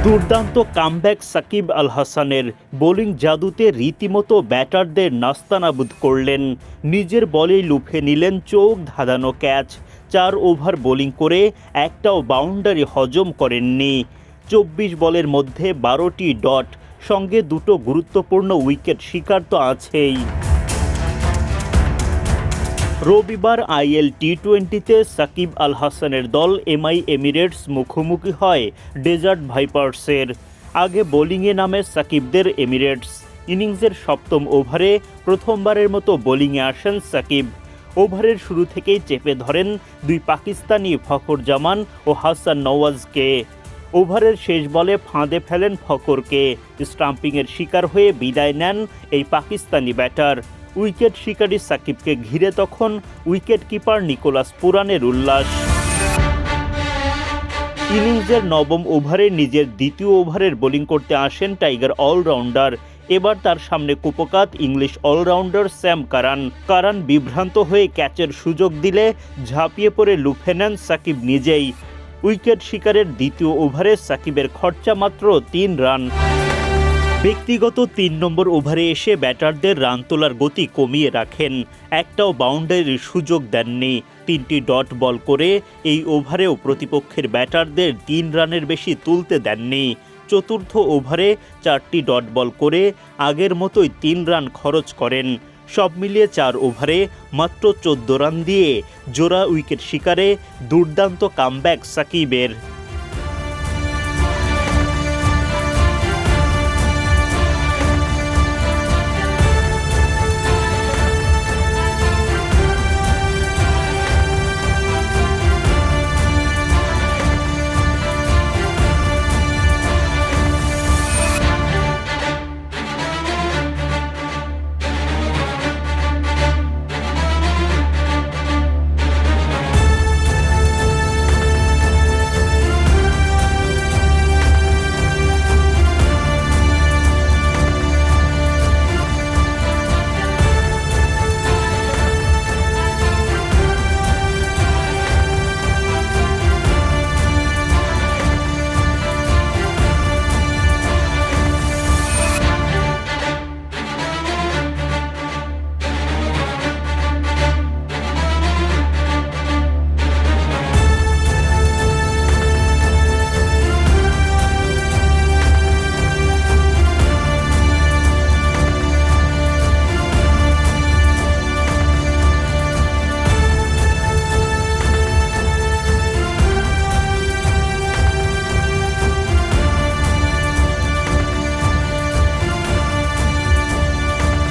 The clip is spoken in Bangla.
দুর্দান্ত কামব্যাক সাকিব আল হাসানের। বোলিং জাদুতে রীতিমতো ব্যাটারদের নাস্তানাবুদ করলেন। নিজের বলেই লুফে নিলেন চোখ ধাঁধানো ক্যাচ। 4 ওভার বোলিং করে একটাও বাউন্ডারি হজম করেননি। 24 বলের মধ্যে 12টি ডট, সঙ্গে দুটো গুরুত্বপূর্ণ উইকেট শিকার তো আছেই। রবিবার আইএল টি-20তে সাকিব আল হাসানের দল এমআই এমিরেটস মুখোমুখি হয় ডেজার্ট ভাইপার্সের। আগে বোলিংয়ে নামে সাকিবদের এমিরেটস। ইনিংসের 7ম ওভারে প্রথমবারের মতো বোলিংয়ে আসেন সাকিব। ওভারের শুরু থেকেই চেপে ধরেন দুই পাকিস্তানি ফখর জামান ও হাসান নওয়াজকে। ওভারের শেষ বলে ফাঁদে ফেলেন ফখরকে। স্টাম্পিংয়ের শিকার হয়ে বিদায় নেন এই পাকিস্তানি ব্যাটার। উইকেট শিকারী সাকিবকে ঘিরে তখন উইকেট কিপার নিকোলাস পুরানের উল্লাস। ইনিংসের 9ম ওভারে নিজের দ্বিতীয় ওভারের বোলিং করতে আসেন টাইগার অলরাউন্ডার। এবার তার সামনে কুপোকাত ইংলিশ অলরাউন্ডার স্যাম কারান বিভ্রান্ত হয়ে ক্যাচের সুযোগ দিলে ঝাঁপিয়ে পড়ে লুফে নেন সাকিব নিজেই। উইকেট শিকারের দ্বিতীয় ওভারে সাকিবের খরচা মাত্র 3 রান। ব্যক্তিগত 3 নম্বর ওভারে এসে ব্যাটারদের রান তোলার গতি কমিয়ে রাখেন। একটাও বাউন্ডারির সুযোগ দেননি। 3টি ডট বল করে এই ওভারেও প্রতিপক্ষের ব্যাটারদের 3 রানের বেশি তুলতে দেননি। চতুর্থ ওভারে 4টি ডট বল করে আগের মতোই 3 রান খরচ করেন। সব মিলিয়ে 4 ওভারে মাত্র 14 রান দিয়ে জোড়া উইকেট শিকারে দুর্দান্ত কামব্যাক সাকিবের।